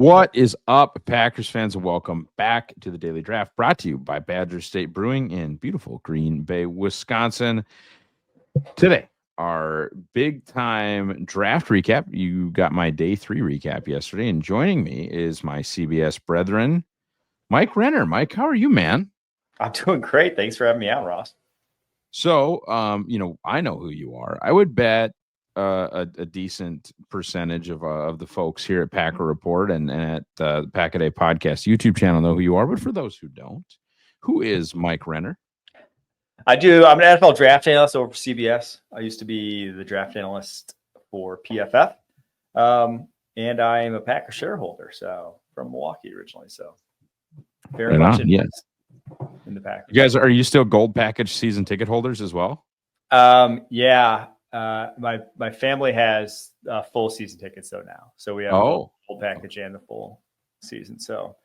What is up, Packers fans, and welcome back to the Daily Draft, brought to you by Badger State Brewing in beautiful Green Bay, Wisconsin. Today, our big-time draft recap. You got my day 3 recap yesterday, and joining me is my CBS brethren, Mike Renner. Mike, how are you, man? I'm doing great. Thanks for having me out, Ross. So, I know who you are. I would bet a decent percentage of the folks here at Packer Report and at the Pack a Day Podcast YouTube channel know who you are. But for those who don't, who is Mike Renner? I'm an NFL draft analyst over for CBS. I used to be the draft analyst for PFF. And I am a Packer shareholder, so from Milwaukee originally. So very much in the Packers. You guys, are you still gold package season ticket holders as well? Yeah. My family has full season tickets though now. So we have the full package and the full season. So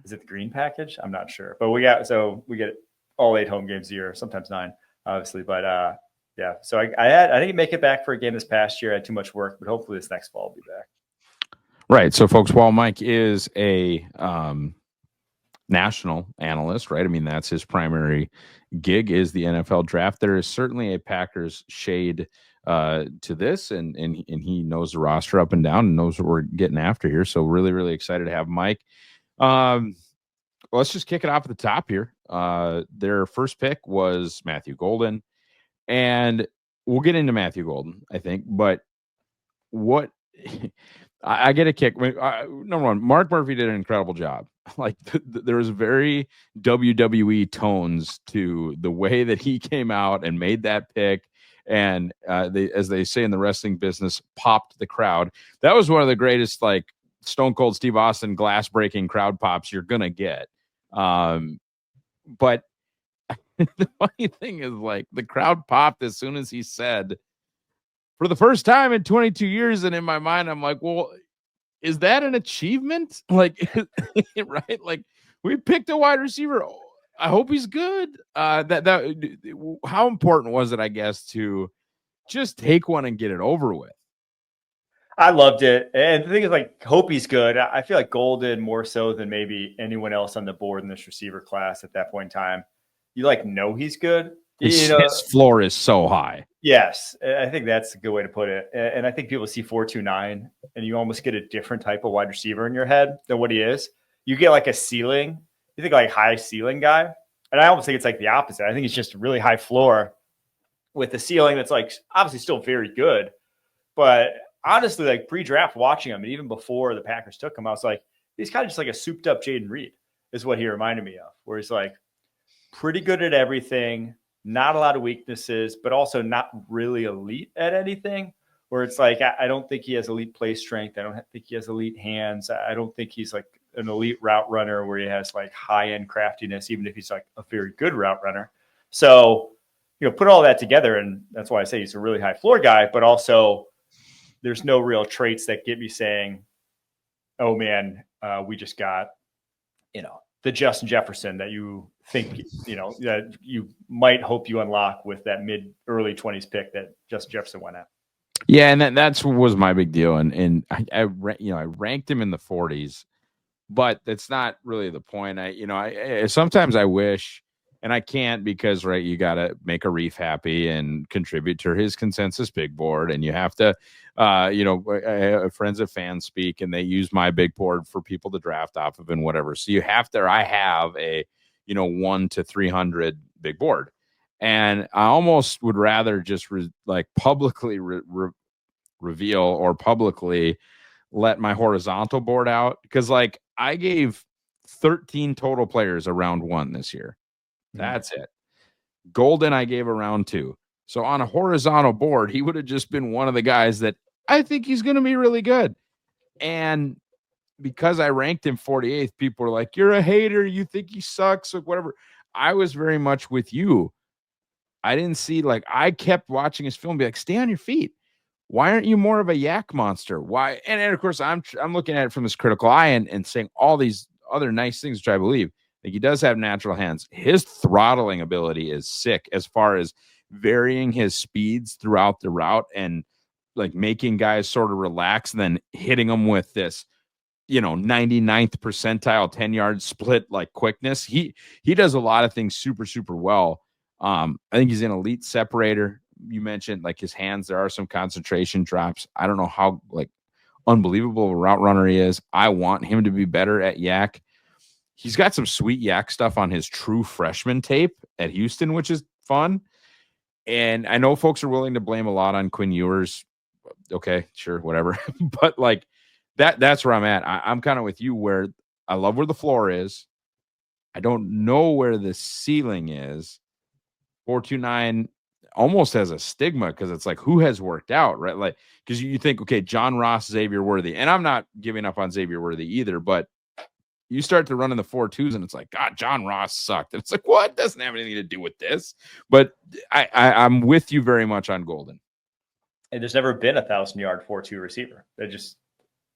Is it the green package? I'm not sure. But we get all 8 home games a year, sometimes 9, obviously. But yeah. So I didn't make it back for a game this past year. I had too much work, but hopefully this next fall I'll be back. Right. So folks, while Mike is a national analyst, right? I mean, that's his primary gig is the NFL draft. There is certainly a Packers shade to this, and he knows the roster up and down and knows what we're getting after here. So really, really excited to have Mike. Let's just kick it off at the top here. Their first pick was Matthew Golden, and we'll get into Matthew Golden, I think. But what I get a kick. Number one, Mark Murphy did an incredible job. Like there was very WWE tones to the way that he came out and made that pick. And as they say in the wrestling business, popped the crowd. That was one of the greatest, like, Stone Cold Steve Austin glass breaking crowd pops you're gonna get. But the funny thing is, like, the crowd popped as soon as he said, for the first time in 22 years, and in my mind, I'm like, well, is that an achievement? Like, right? Like, we picked a wide receiver. I hope he's good. How important was it, I guess, to just take one and get it over with? I loved it. And the thing is, like, hope he's good. I feel like Golden more so than maybe anyone else on the board in this receiver class at that point in time. You know he's good. His floor is so high. Yes, I think that's a good way to put it. And I think people see 4.29 and you almost get a different type of wide receiver in your head than what he is. You get like a ceiling. You think like high ceiling guy. And I almost think it's like the opposite. I think it's just a really high floor with a ceiling that's like obviously still very good. But honestly, like pre-draft watching him, and even before the Packers took him, I was like, he's kind of just like a souped up Jaden Reed is what he reminded me of, where he's like pretty good at everything. Not a lot of weaknesses, but also not really elite at anything, where it's like, I don't think he has elite play strength. I don't think he has elite hands. I don't think he's like an elite route runner where he has like high-end craftiness, even if he's like a very good route runner. So, put all that together, and that's why I say he's a really high floor guy, but also there's no real traits that get me saying, oh man, we just got, the Justin Jefferson that you think, that you might hope you unlock with that mid-early 20s pick that Justin Jefferson went at. Yeah, and that's was my big deal. And I ranked him in the 40s, but that's not really the point. I sometimes I wish, and I can't because, right, you got to make a Reef happy and contribute to his consensus big board. And you have to, friends of fans speak, and they use my big board for people to draft off of and whatever. So you have to, I have a, 1 to 300 big board. And I almost would rather just publicly reveal or publicly let my horizontal board out. Because like I gave 13 total players a round 1 this year. That's it. Golden, I gave a round 2. So on a horizontal board, he would have just been one of the guys that I think he's going to be really good. And because I ranked him 48th, people were like, you're a hater. You think he sucks or whatever. I was very much with you. I didn't see, I kept watching his film, be like, stay on your feet. Why aren't you more of a yak monster? Why? And of course, I'm looking at it from this critical eye and saying all these other nice things, which I believe. Like, he does have natural hands. His throttling ability is sick as far as varying his speeds throughout the route and like making guys sort of relax and then hitting them with this 99th percentile 10-yard split like quickness. He does a lot of things super, super well. I think he's an elite separator. You mentioned like his hands, there are some concentration drops. I don't know how like unbelievable route runner he is. I want him to be better at yak. He's got some sweet yak stuff on his true freshman tape at Houston, which is fun. And I know folks are willing to blame a lot on Quinn Ewers. Okay, sure, whatever. But like that's where I'm at. I'm kind of with you where I love where the floor is. I don't know where the ceiling is. 429 almost has a stigma because it's like, who has worked out, right? Like, because you think, okay, John Ross, Xavier Worthy, and I'm not giving up on Xavier Worthy either, but you start to run in the 4.2s and it's like, God, John Ross sucked. And it's like, what? Doesn't have anything to do with this. But I'm with you very much on Golden. And there's never been 1,000-yard 4.2 receiver.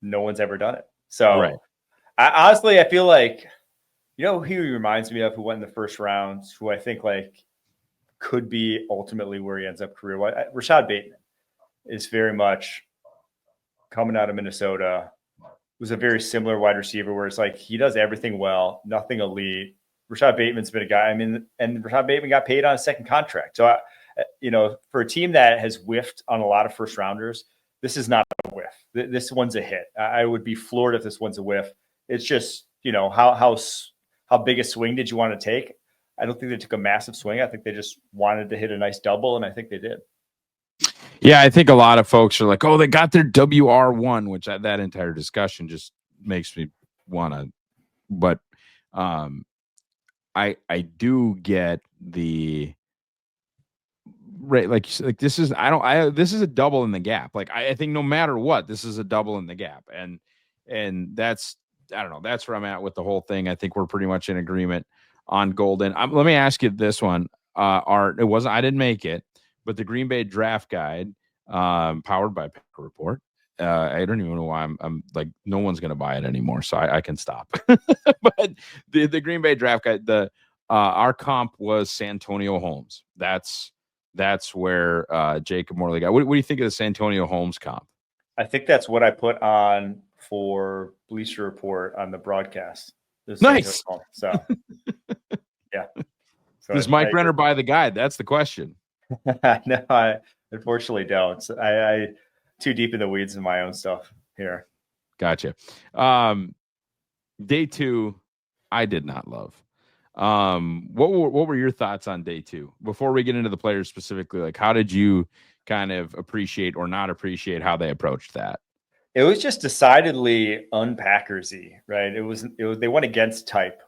No one's ever done it. So right. I feel like, who he reminds me of, who went in the first round, who I think like could be ultimately where he ends up career-wise. Rashad Bateman is very much coming out of Minnesota. Was a very similar wide receiver where it's like he does everything well, nothing elite. Rashad Bateman's been a guy. And Rashad Bateman got paid on a second contract. So, for a team that has whiffed on a lot of first rounders, this is not a whiff. This one's a hit. I would be floored if this one's a whiff. It's just, how big a swing did you want to take? I don't think they took a massive swing. I think they just wanted to hit a nice double, and I think they did. Yeah, I think a lot of folks are like, oh, they got their WR1, which that entire discussion just makes me want to. But I do get the right, like this is this is a double in the gap. Like I think no matter what, this is a double in the gap, and that's I don't know. That's where I'm at with the whole thing. I think we're pretty much in agreement on Golden. Let me ask you this one, Art. I didn't make it, but the Green Bay Draft Guide, powered by Packer Report. I don't even know why I'm like, no one's going to buy it anymore, so I can stop. But the Green Bay Draft Guide, our comp was Santonio Holmes. That's where Jacob Morley got. What do you think of the Santonio Holmes comp? I think that's what I put on for Bleacher Report on the broadcast. Nice. So, yeah. So Does Mike Renner buy the guide? That's the question. No, I unfortunately don't. I too deep in the weeds in my own stuff here. Gotcha. Day 2, I did not love. What were your thoughts on day 2 before we get into the players specifically? Like, how did you kind of appreciate or not appreciate how they approached that? It was just decidedly unpackersy, right? It was they went against type,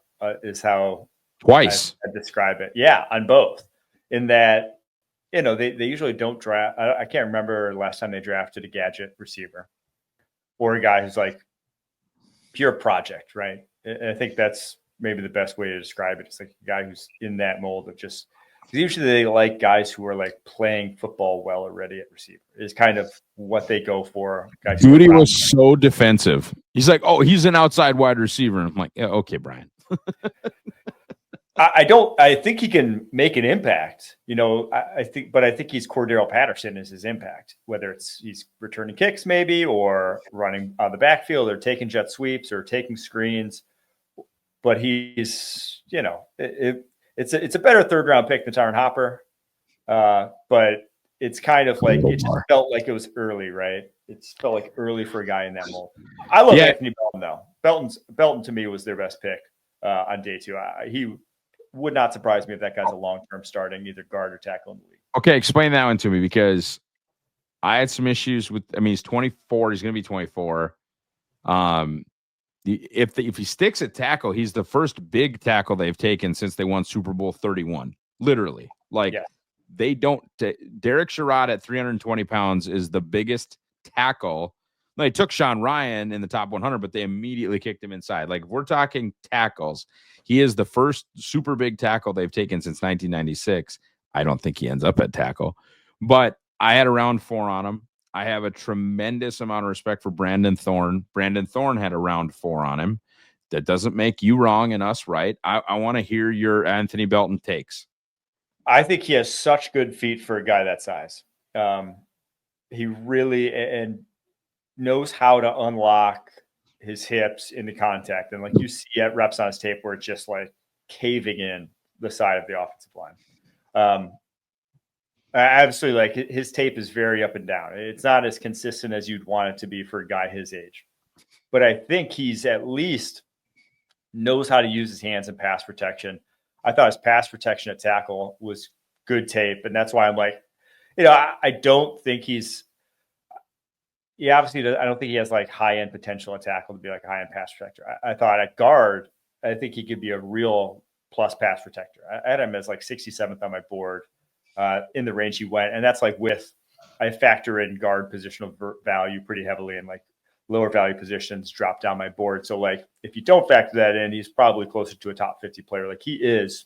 is how twice I describe it. Yeah, on both. In that, they usually don't draft. I can't remember last time they drafted a gadget receiver or a guy who's like pure project, right? And I think that's maybe the best way to describe it. It's like a guy who's in that mold of just. Usually they like guys who are like playing football well already at receiver is kind of what they go for. Duty was so defensive. He's like, oh, he's an outside wide receiver. And I'm like, yeah, okay, Brian. I think he can make an impact, I think he's Cordero Patterson is his impact, whether it's he's returning kicks maybe, or running on the backfield or taking jet sweeps or taking screens. But he's, it's a better third round pick than Tyron Hopper. But it's kind of like, it just felt like it was early, right? It felt like early for a guy in that mold. I love Anthony Belton though. Belton to me was their best pick on day 2. He would not surprise me if that guy's a long-term starting either guard or tackle in the league. Okay, explain that one to me, because I had some issues with. I mean, he's 24. He's going to be 24. If he sticks at tackle, he's the first big tackle they've taken since they won Super Bowl 31. Literally, they don't. Derek Sherrod at 320 pounds is the biggest tackle. They took Sean Ryan in the top 100, but they immediately kicked him inside. Like, if we're talking tackles, he is the first super big tackle they've taken since 1996. I don't think he ends up at tackle, but I had a round 4 on him. I have a tremendous amount of respect for Brandon Thorne. Brandon Thorne had a round 4 on him. That doesn't make you wrong and us right. I want to hear your Anthony Belton takes. I think he has such good feet for a guy that size. He really knows how to unlock his hips into contact. And like you see at reps on his tape where it's just like caving in the side of the offensive line. Absolutely, like his tape is very up and down. It's not as consistent as you'd want it to be for a guy his age. But I think he's at least knows how to use his hands in pass protection. I thought his pass protection at tackle was good tape. And that's why I'm like, I don't think obviously, I don't think he has like high-end potential at tackle to be like a high-end pass protector. I thought at guard, I think he could be a real plus pass protector. I had him as like 67th on my board in the range he went. And that's like I factor in guard positional value pretty heavily, and like lower value positions drop down my board. So like if you don't factor that in, he's probably closer to a top 50 player. Like he is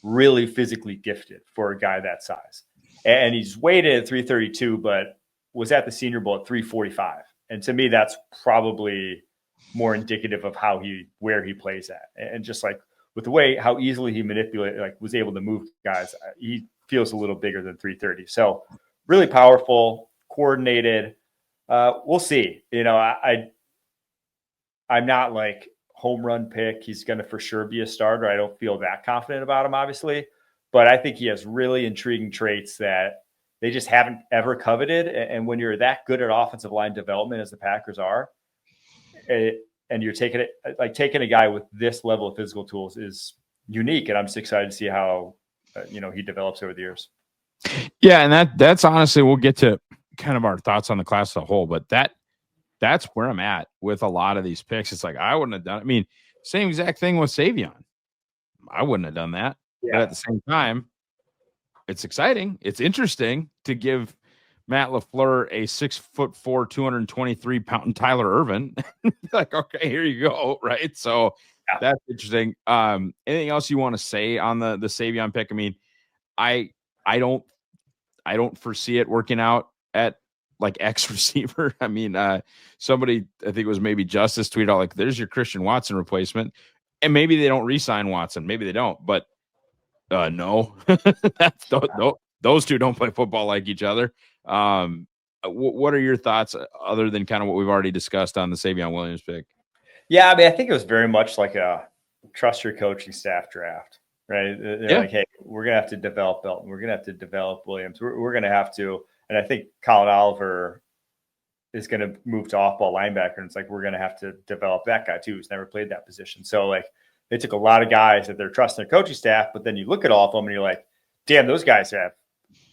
really physically gifted for a guy that size. And he's weighted at 332, but was at the Senior Bowl at 345. And to me, that's probably more indicative of where he plays at. And just like with the way how easily he manipulated, like was able to move guys, he feels a little bigger than 330. So really powerful, coordinated. We'll see. I'm not like home run pick. He's going to for sure be a starter. I don't feel that confident about him, obviously, but I think he has really intriguing traits that they just haven't ever coveted. And when you're that good at offensive line development as the Packers are, and you're taking a guy with this level of physical tools is unique. And I'm just excited to see how, he develops over the years. Yeah. And that's honestly, we'll get to kind of our thoughts on the class as a whole, but that's where I'm at with a lot of these picks. It's like, I wouldn't have done, same exact thing with Savion. I wouldn't have done that. Yeah. But at the same time, it's exciting. It's interesting to give Matt LaFleur a 6'4", 223-pound Tyler Ervin. Like, okay, here you go. Right. So that's interesting. Anything else you want to say on the Savion pick? I don't foresee it working out at like X receiver. Somebody, I think it was maybe Justice, tweeted out like, there's your Christian Watson replacement. And maybe they don't re-sign Watson. Maybe they don't, but no, those two don't play football like each other. What are your thoughts other than kind of what we've already discussed on the Savion Williams pick? Yeah. I think it was very much like a trust your coaching staff draft, right? They're like, hey, we're going to have to develop Belton. We're going to have to develop Williams. We're going to have to, and I think Colin Oliver is going to move to off-ball linebacker. And it's like, we're going to have to develop that guy too, who's never played that position. So like they took a lot of guys that they're trusting their coaching staff, but then you look at all of them and you're like, damn, those guys have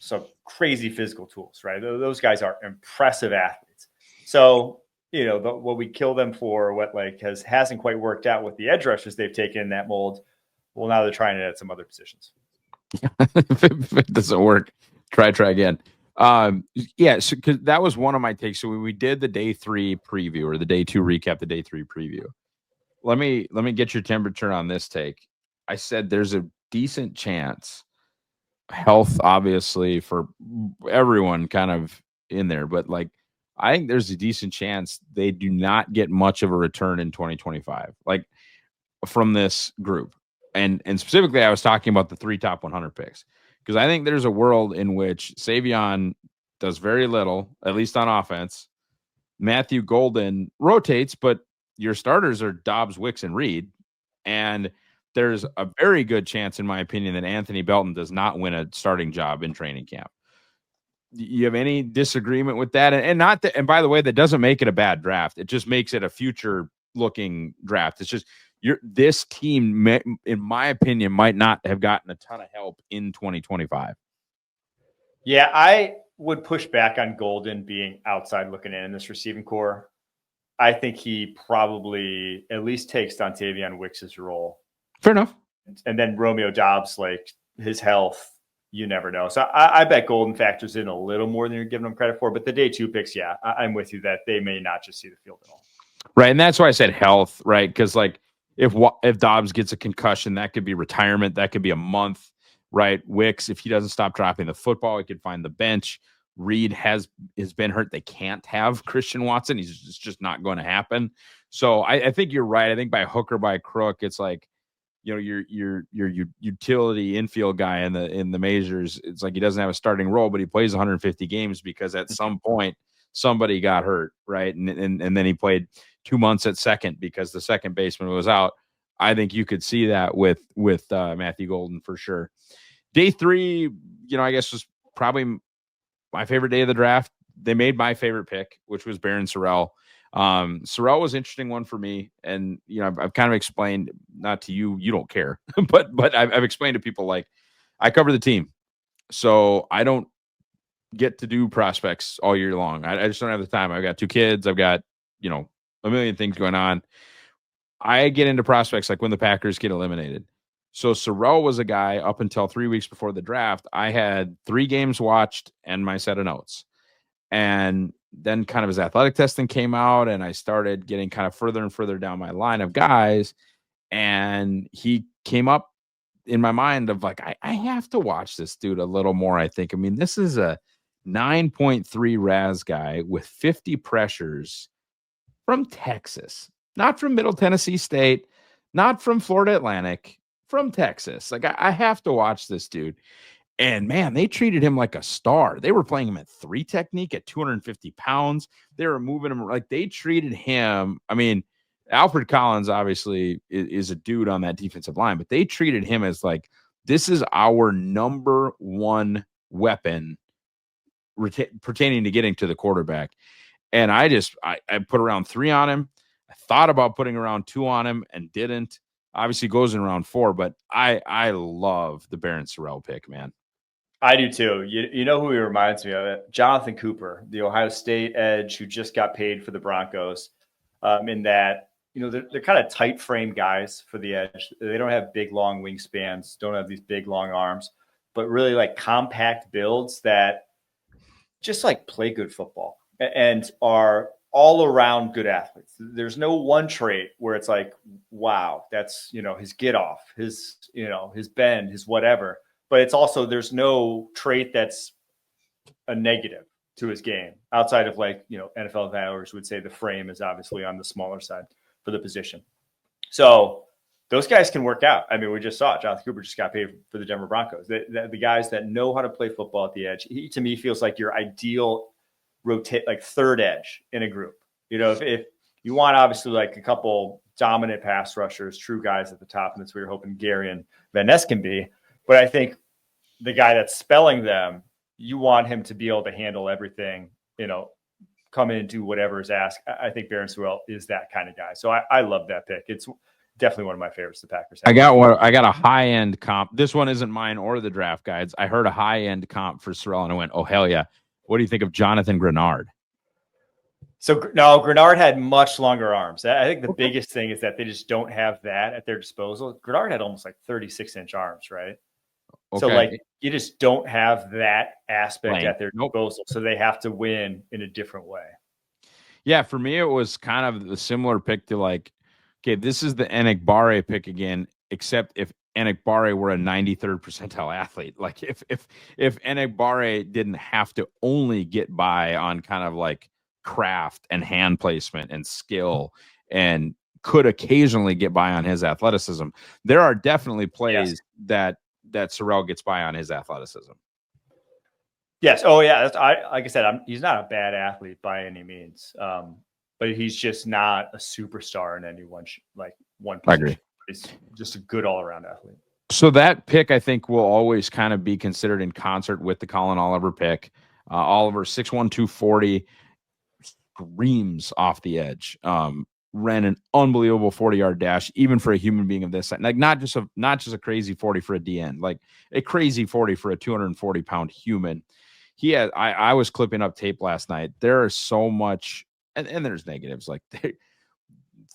some crazy physical tools, right? Those guys are impressive athletes. So, what we kill them for, what like hasn't quite worked out with the edge rushers they've taken in that mold. Well, now they're trying it at some other positions. If it doesn't work, try again. So because that was one of my takes. So we did the day 3 preview or the day 2 recap, the day 3 preview. Let me get your temperature on this take. I said there's a decent chance, health obviously for everyone kind of in there, but like I think there's a decent chance they do not get much of a return in 2025, like from this group. And specifically, I was talking about the 3 top 100 picks, because I think there's a world in which Savion does very little, at least on offense. Matthew Golden rotates, but your starters are Dobbs, Wicks, and Reed. And there's a very good chance, in my opinion, that Anthony Belton does not win a starting job in training camp. You have any disagreement with that? And not that, and by the way, that doesn't make it a bad draft. It just makes it a future-looking draft. It's just this team, in my opinion, might not have gotten a ton of help in 2025. Yeah, I would push back on Golden being outside looking in this receiving core. I think he probably at least takes Dontavion Wicks' role. Fair enough. And then Romeo Dobbs, like his health, you never know. So I bet Golden factors in a little more than you're giving him credit for. But the day 2 picks, yeah, I'm with you that they may not just see the field at all. Right, and that's why I said health, right? Because like if Dobbs gets a concussion, that could be retirement. That could be a month, right? Wicks, if he doesn't stop dropping the football, he could find the bench. Reed has been hurt. They can't have Christian Watson. It's just not going to happen. So I think you're right. I think by hook or by crook, it's like, your utility infield guy in the majors. It's like he doesn't have a starting role, but he plays 150 games because at some point somebody got hurt, right? And then he played 2 months at second because the second baseman was out. I think you could see that with Matthew Golden for sure. Day 3, I guess was probably my favorite day of the draft. They made my favorite pick, which was Barron Sorrell. Sorrell was an interesting one for me. And, I've kind of explained, not to you, you don't care, but I've explained to people, like, I cover the team. So I don't get to do prospects all year long. I just don't have the time. I've got 2 kids. I've got, a million things going on. I get into prospects like when the Packers get eliminated. So Sorrell was a guy up until 3 weeks before the draft. I had 3 games watched and my set of notes. And then kind of his athletic testing came out and I started getting kind of further and further down my line of guys. And he came up in my mind of like, I have to watch this dude a little more, I think. I mean, this is a 9.3 RAS guy with 50 pressures from Texas, not from Middle Tennessee State, not from Florida Atlantic, from Texas. Like, I have to watch this dude. And man, they treated him like a star. They were playing him at 3 technique at 250 pounds. They were moving him like they treated him. I mean, Alfred Collins obviously is a dude on that defensive line, but they treated him as like, this is our number one weapon pertaining to getting to the quarterback. And I put around 3 on him. I thought about putting around 2 on him and didn't. Obviously goes in round 4, but I love the Barron Sorrell pick, man. I do too. You know who he reminds me of? Jonathan Cooper, the Ohio State edge who just got paid for the Broncos. In that, they're kind of tight frame guys for the edge. They don't have big, long wingspans, don't have these big, long arms, but really like compact builds that just like play good football and are all around good athletes. There's no one trait where it's like, wow, that's, his get off, his bend, his whatever. But it's also, there's no trait that's a negative to his game outside of like, NFL evaluators would say the frame is obviously on the smaller side for the position. So those guys can work out. I mean, we just saw it. Jonathan Cooper just got paid for the Denver Broncos. The guys that know how to play football at the edge, he to me feels like your ideal rotate, like third edge in a group. If you want obviously like a couple dominant pass rushers, true guys at the top, and that's what you're hoping Gary and Van Ness can be. But I think the guy that's spelling them, you want him to be able to handle everything, come in and do whatever is asked. I think Barron Sorrell is that kind of guy. So I love that pick. It's definitely one of my favorites the Packers have. I got a high-end comp. This one isn't mine or the draft guides. I heard a high-end comp for Sorrell, and I went, oh, hell yeah. What do you think of Jonathan Grenard? So, no, Grenard had much longer arms. I think the biggest thing is that they just don't have that at their disposal. Grenard had almost like 36-inch arms, right? Okay. So, like, you just don't have that aspect at their disposal. So they have to win in a different way. Yeah, for me, it was kind of the similar pick to like, okay, this is the Enikbare pick again, except if Enikbare were a 93rd percentile athlete. Like if Enikbare didn't have to only get by on kind of like craft and hand placement and skill and could occasionally get by on his athleticism. There are definitely plays that Sorrell gets by on his athleticism. Yes. Oh, yeah. Like I said, he's not a bad athlete by any means, but he's just not a superstar in any one position. I agree. He's just a good all-around athlete. So that pick, I think, will always kind of be considered in concert with the Colin Oliver pick. Oliver, 6'1", 240, screams off the edge. Ran an unbelievable 40-yard dash, even for a human being of this size. Like not just a crazy 40 for a DN, like a crazy 40 for a 240-pound human. I was clipping up tape last night. There is so much, and there's negatives. Like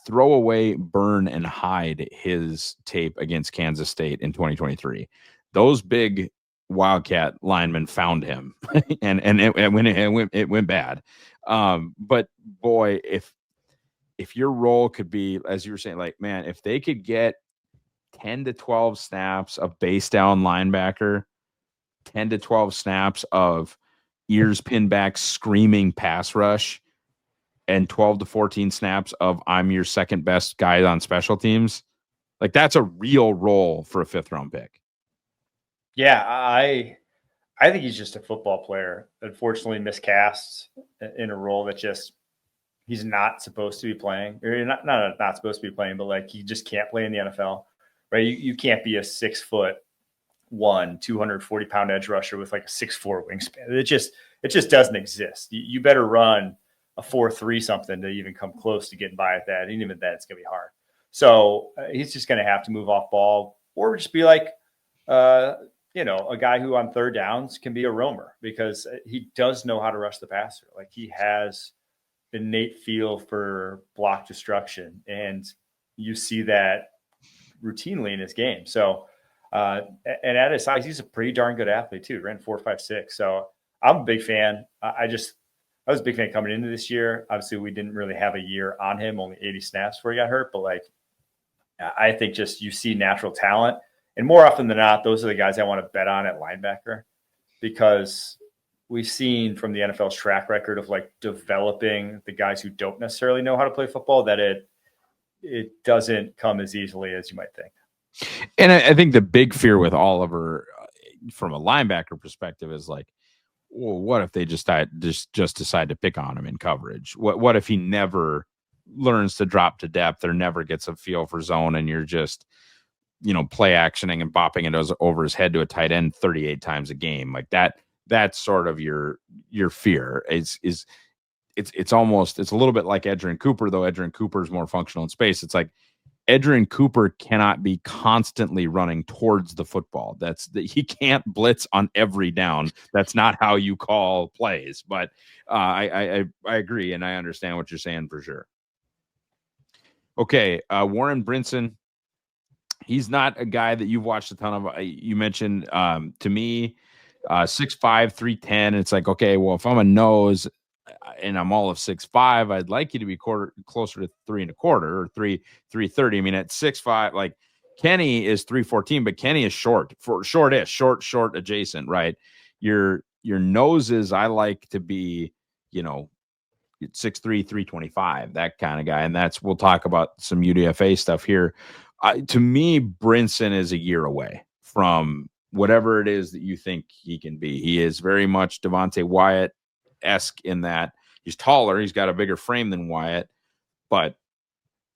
throw away, burn, and hide his tape against Kansas State in 2023. Those big Wildcat linemen found him, and it went bad. But boy, if your role could be, as you were saying, like, man, if they could get 10 to 12 snaps of base down linebacker, 10 to 12 snaps of ears pinned back, screaming pass rush, and 12 to 14 snaps of I'm your second best guy on special teams, like that's a real role for a 5th round pick. Yeah, I think he's just a football player. Unfortunately, miscast in a role that just he's not supposed to be playing, or not supposed to be playing, but like he just can't play in the NFL, right? You can't be a 6'1", 240-pound edge rusher with like a 6'4" wingspan. It just doesn't exist. You better run a 4.3 something to even come close to getting by at that. And even then, it's gonna be hard. So he's just gonna have to move off ball, or just be like, a guy who on third downs can be a roamer, because he does know how to rush the passer. Like, he has innate feel for block destruction, and you see that routinely in his game. So, and at his size, he's a pretty darn good athlete too. Ran 4.56. So I'm a big fan. I was a big fan coming into this year. Obviously, we didn't really have a year on him, only 80 snaps before he got hurt. But like, I think just you see natural talent, and more often than not, those are the guys I want to bet on at linebacker, because we've seen from the NFL's track record of like developing the guys who don't necessarily know how to play football, that it doesn't come as easily as you might think. And I think the big fear with Oliver, from a linebacker perspective, is like, well, what if they just decide to pick on him in coverage? What if he never learns to drop to depth, or never gets a feel for zone, and you're just, play actioning and bopping it over his head to a tight end 38 times a game? Like that's sort of your fear. It's almost, it's a little bit like Edgerrin Cooper, though Edgerrin Cooper is more functional in space. It's like Edgerrin Cooper cannot be constantly running towards the football. He can't blitz on every down. That's not how you call plays. But I agree, and I understand what you're saying for sure. Okay, Warren Brinson. He's not a guy that you've watched a ton of. You mentioned to me 6'5", 310. It's like, okay, well, if I'm a nose and I'm all of 6'5", I'd like you to be closer to 3.25 or 330. I mean, at 6'5", like Kenny is 314, but Kenny is short adjacent, right? Your noses, I like to be, 6'3", 325, that kind of guy. And we'll talk about some UDFA stuff here. To me, Brinson is a year away from whatever it is that you think he can be. He is very much Devontae Wyatt-esque in that he's taller, he's got a bigger frame than Wyatt, but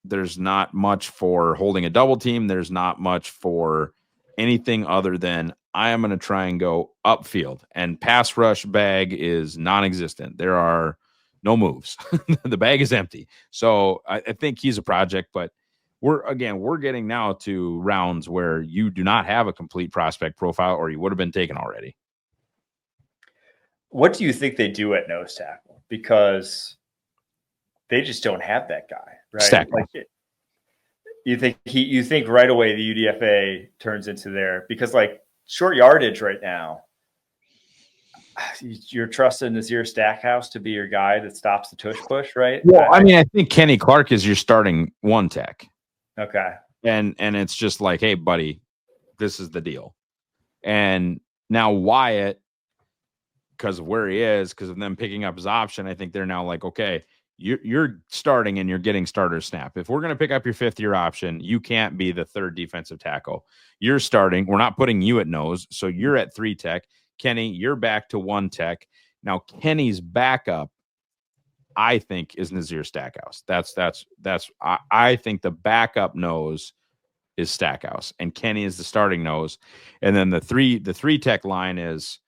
there's not much for holding a double team. There's not much for anything other than, I am going to try and go upfield, and pass rush bag is non-existent. There are no moves. The bag is empty. So I think he's a project, but we're getting now to rounds where you do not have a complete prospect profile, or you would have been taken already. What do you think they do at nose tackle? Because they just don't have that guy, right? You think right away the UDFA turns into there, because like short yardage right now, you're trusting Nazir Stackhouse to be your guy that stops the tush push, right? Well, I mean, I think Kenny Clark is your starting one tech. Okay. And it's just like, hey, buddy, this is the deal. And now Wyatt, because of where he is, because of them picking up his option, I think they're now like, okay, you're starting and you're getting starter snap. If we're going to pick up your fifth-year option, you can't be the third defensive tackle. You're starting. We're not putting you at nose, so you're at 3 tech. Kenny, you're back to 1 tech. Now, Kenny's backup, I think, is Nazir Stackhouse. I think the backup nose is Stackhouse, and Kenny is the starting nose. And then the three tech line is,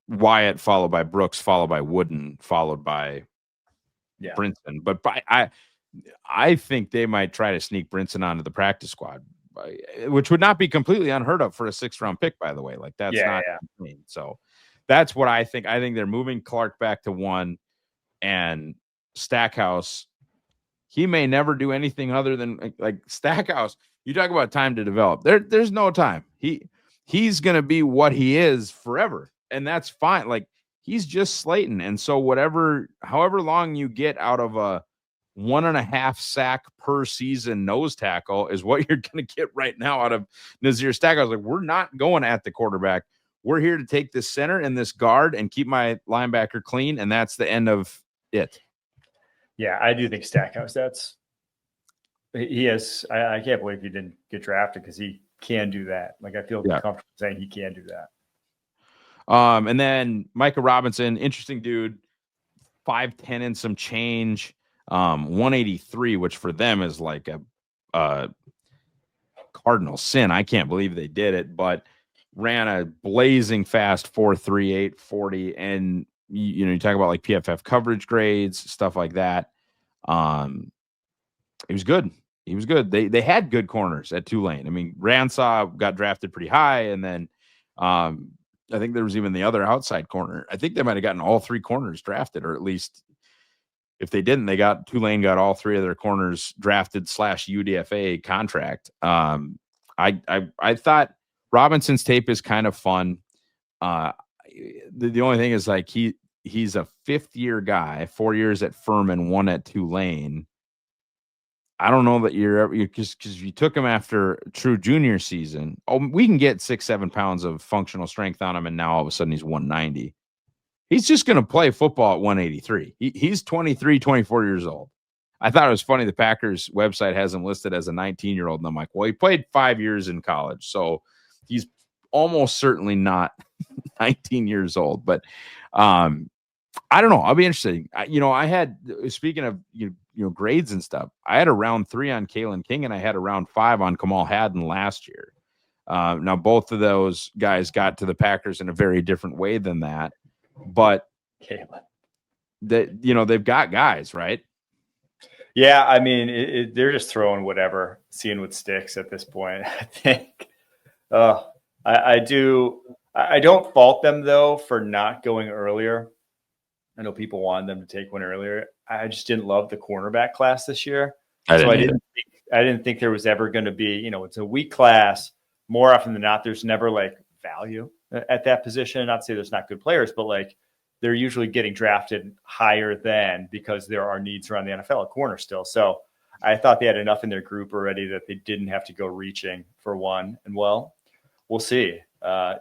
Wyatt, followed by Brooks, followed by Wooden, followed by Brinson. But I think they might try to sneak Brinson onto the practice squad, which would not be completely unheard of for a 6th-round pick, by the way. Like, that's not insane. So that's what I think. I think they're moving Clark back to 1, and Stackhouse, he may never do anything other than like Stackhouse. You talk about time to develop. There's no time. He's going to be what he is forever, and that's fine. Like, he's just Slayton. And so however long you get out of a 1.5 sack per season nose tackle is what you're going to get right now out of Nazir Stackhouse. Like, we're not going at the quarterback. We're here to take this center and this guard and keep my linebacker clean, and that's the end of it. Yeah, I do think Stackhouse, he has, I can't believe he didn't get drafted, because he can do that. Like I feel comfortable saying he can do that. And then Micah Robinson, interesting dude, 5'10" and some change, 183, which for them is like a cardinal sin. I can't believe they did it, but ran a blazing fast 4.38 40. And you know, you talk about like PFF coverage grades, stuff like that. He was good. He was good. They had good corners at Tulane. I mean, Ransaw got drafted pretty high, and then I think there was even the other outside corner. I think they might have gotten all three corners drafted, or at least if they didn't, Tulane got all three of their corners drafted / UDFA contract. I thought Robinson's tape is kind of fun. The only thing is like he's a 5th-year guy, 4 years at Furman, 1 at Tulane. I don't know that you're because you took him after true junior season. Oh, we can get 6-7 pounds of functional strength on him, and now all of a sudden he's 190. He's just going to play football at 183. He's 23, 24 years old. I thought it was funny. The Packers website has him listed as a 19-year-old, and I'm like, well, he played 5 years in college, so he's almost certainly not 19 years old. But I don't know. I'll be interested. I had, speaking of grades and stuff, I had a round 3 on Kalen King, and I had a round 5 on Kamal Haddon last year. Now both of those guys got to the Packers in a very different way than that, but they've got guys, right? Yeah, I mean, they're just throwing whatever, seeing what sticks at this point. I think. I don't fault them though for not going earlier. I know people wanted them to take one earlier. I just didn't love the cornerback class this year. I didn't think there was ever going to be, it's a weak class. More often than not, there's never like value at that position. Not to say there's not good players, but like they're usually getting drafted higher than because there are needs around the NFL at corner still. So I thought they had enough in their group already that they didn't have to go reaching for one. And well, we'll see.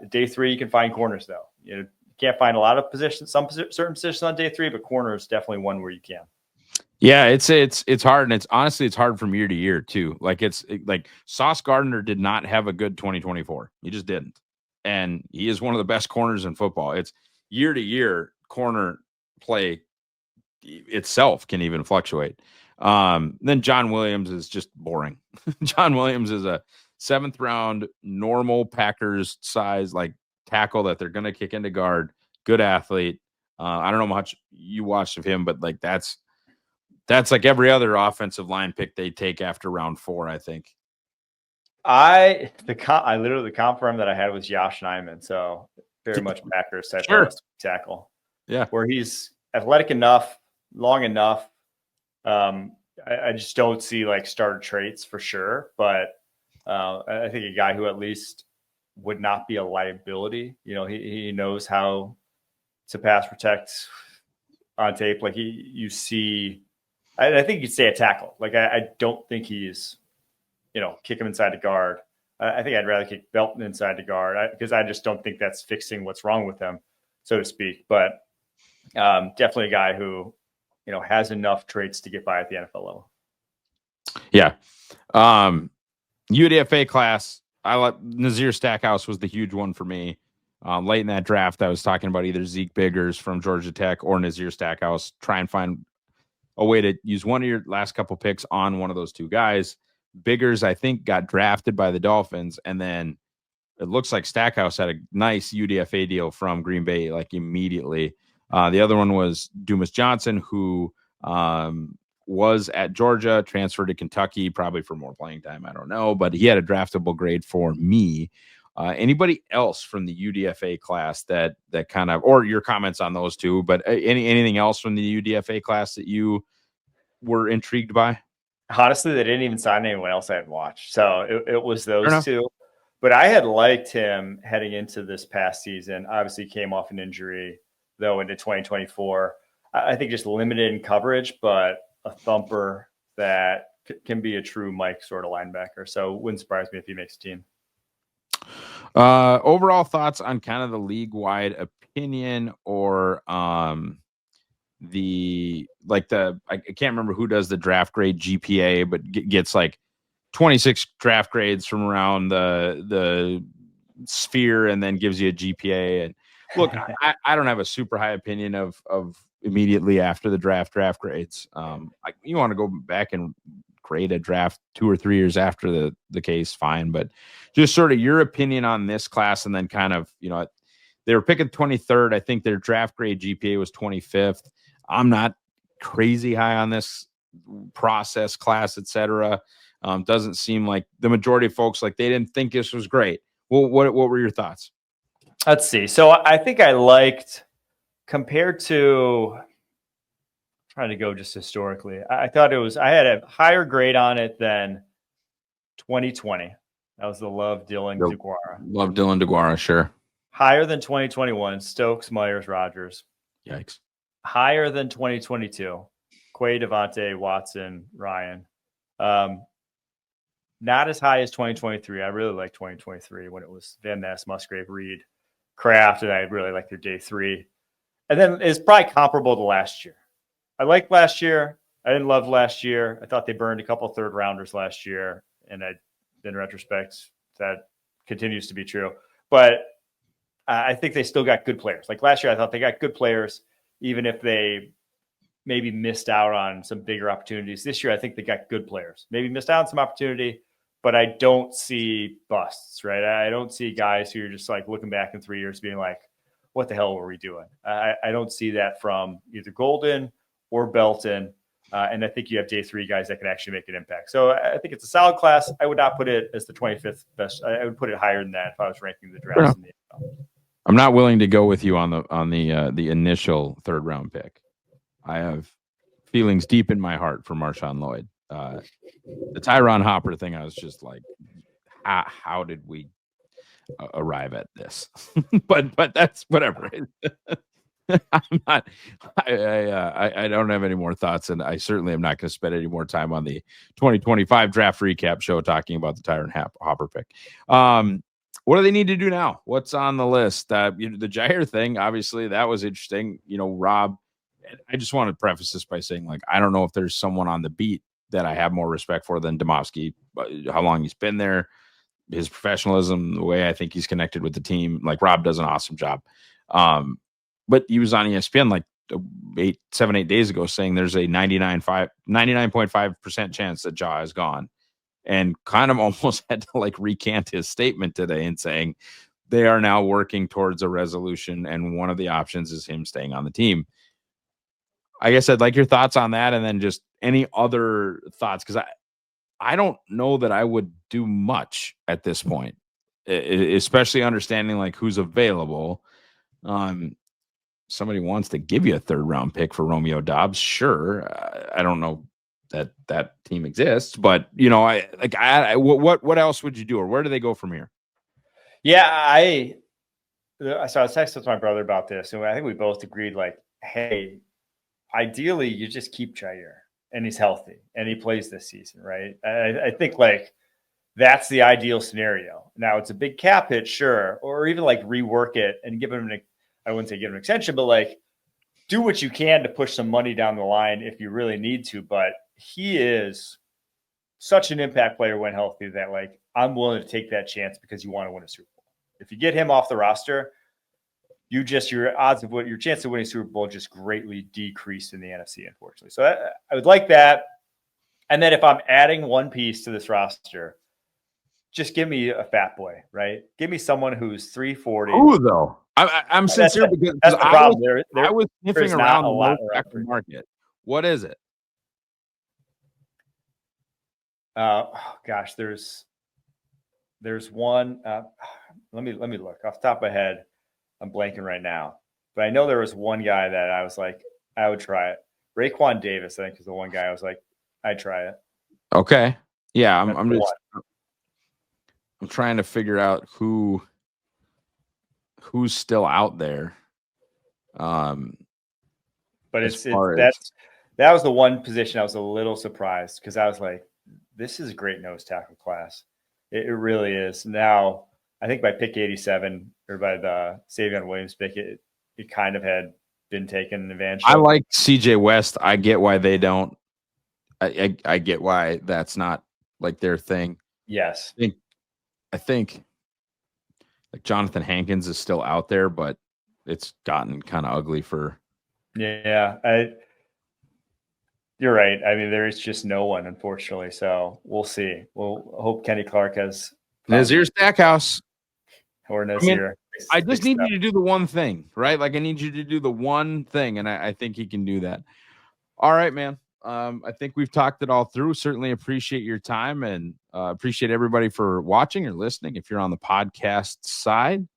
Day 3, you can find corners though. You can't find a lot of positions, certain positions on day 3, but corner is definitely one where you can. Yeah, it's hard, and it's hard from year to year too. Like like Sauce Gardner did not have a good 2024. He just didn't, and he is one of the best corners in football. It's year to year corner play itself can even fluctuate. Then John Williams is just boring. John Williams is a 7th round normal Packers size like tackle that they're going to kick into guard. Good athlete. I don't know how much you watched of him, but like that's like every other offensive line pick they take after round 4, I think. The comp for him that I had was Josh Nyman, so very much Packers type of tackle. Yeah, where he's athletic enough, long enough. I just don't see like starter traits for sure, but I think a guy who at least would not be a liability. He knows how to pass protect on tape. Like you see. I think you'd say a tackle. Like I don't think he's, kick him inside the guard. I think I'd rather kick Belton inside the guard because I just don't think that's fixing what's wrong with him, so to speak. But definitely a guy who, has enough traits to get by at the NFL level. Yeah. UDFA class. I like Nazir Stackhouse was the huge one for me. Late in that draft, I was talking about either Zeke Biggers from Georgia Tech or Nazir Stackhouse. Try and find a way to use one of your last couple picks on one of those two guys. Biggers, I think, got drafted by the Dolphins, and then it looks like Stackhouse had a nice UDFA deal from Green Bay, like immediately. The other one was Dumas Johnson, who was at Georgia, transferred to Kentucky, probably for more playing time. I don't know, but he had a draftable grade for me. Anybody else from the UDFA class that kind of, or your comments on those two, but anything else from the UDFA class that you were intrigued by? Honestly, they didn't even sign anyone else I had watched. So it was those two. But I had liked him heading into this past season. Obviously came off an injury, though, into 2024. I think just limited in coverage, but a thumper that can be a true Mike sort of linebacker. So it wouldn't surprise me if he makes a team. Overall thoughts on kind of the league-wide opinion or I can't remember who does the draft grade GPA, but gets like 26 draft grades from around the sphere and then gives you a GPA. And look, I don't have a super high opinion of immediately after the draft grades. Like you want to go back and grade a draft 2 or 3 years after the case, fine. But just sort of your opinion on this class, and then kind of, they were picking 23rd. I think their draft grade GPA was 25th. I'm not crazy high on this process, class, etc. Doesn't seem like the majority of folks, like, they didn't think this was great. Well, what were your thoughts? Let's see. So I think I liked, compared to, trying to go just historically, I thought I had a higher grade on it than 2020. That was the Love, Dillon, DeGuara. Love, Dillon, DeGuara, sure. Higher than 2021, Stokes, Myers, Rogers. Yikes. Higher than 2022, Quay, Devontae, Watson, Ryan. Not as high as 2023. I really like 2023 when it was Van Ness, Musgrave, Reed, Kraft, and I really like their day 3. And then it's probably comparable to last year. I liked last year. I didn't love last year. I thought they burned a couple of third rounders last year. And in retrospect, that continues to be true. But I think they still got good players. Like last year, I thought they got good players, even if they maybe missed out on some bigger opportunities. This year, I think they got good players. Maybe missed out on some opportunity, but I don't see busts, right? I don't see guys who are just like looking back in 3 years being like, what the hell were we doing? I don't see that from either Golden or Belton. And I think you have day 3 guys that can actually make an impact. So I think it's a solid class. I would not put it as the 25th best. I would put it higher than that if I was ranking the drafts in the NFL. I'm not willing to go with you on the initial third round pick. I have feelings deep in my heart for Marshawn Lloyd. The Tyron Hopper thing, I was just like, how did we arrive at this? but that's whatever. I'm not. I don't have any more thoughts, and I certainly am not going to spend any more time on the 2025 draft recap show talking about the Tyron Hopper pick. What do they need to do now? What's on the list? The Jair thing, obviously, that was interesting. Rob, I just want to preface this by saying, like, I don't know if there's someone on the beat that I have more respect for than Demovsky. How long he's been there, his professionalism, the way I think he's connected with the team. Like, Rob does an awesome job. But he was on ESPN like 8 days ago saying there's a 99.5% chance that Ja is gone, and kind of almost had to like recant his statement today and saying they are now working towards a resolution, and one of the options is him staying on the team. I guess I'd like your thoughts on that, and then just any other thoughts, because I don't know that I would do much at this point, especially understanding like who's available. Somebody wants to give you a third round pick for Romeo Doubs, sure. I don't know that team exists, but what else would you do, or where do they go from here? Yeah, I was texting with my brother about this, and I think we both agreed, like, hey, ideally you just keep Jair and he's healthy and he plays this season, right? I think like that's the ideal scenario. Now it's a big cap hit, sure, or even like rework it and give him I wouldn't say give him an extension, but like do what you can to push some money down the line if you really need to. But he is such an impact player when healthy that like I'm willing to take that chance because you want to win a Super Bowl. If you get him off the roster, your odds of your chance of winning Super Bowl just greatly decreased in the NFC, unfortunately. So I would like that. And then if I'm adding one piece to this roster, just give me a fat boy, right? Give me someone who's 340. Who though? I'm sincere because that's the problem. I was sniffing around the market. What is it? Gosh, there's one. Let me look off the top of my head. I'm blanking right now, but I know there was one guy that I was like, I would try it. Raekwon Davis, I think, is the one guy I was like, I'd try it. Okay, yeah, I'm trying to figure out who's still out there. But that was the one position I was a little surprised because I was like, this is a great nose tackle class. It really is. Now, I think by pick 87 or by the Savion Williams pick, it kind of had been taken advantage of. I like CJ West. I get why they don't. I get why that's not like their thing. Yes. I think like Jonathan Hankins is still out there, but it's gotten kind of ugly for. Yeah. You're right. I mean, there is just no one, unfortunately. So we'll see. We'll hope Kenny Clark has Nazir Stackhouse. Or Nazir. I just need you to do the one thing, right? Like I need you to do the one thing, and I think he can do that. All right, man. I think we've talked it all through. Certainly appreciate your time and appreciate everybody for watching or listening. If you're on the podcast side,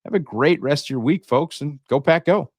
have a great rest of your week, folks, and go Pack Go.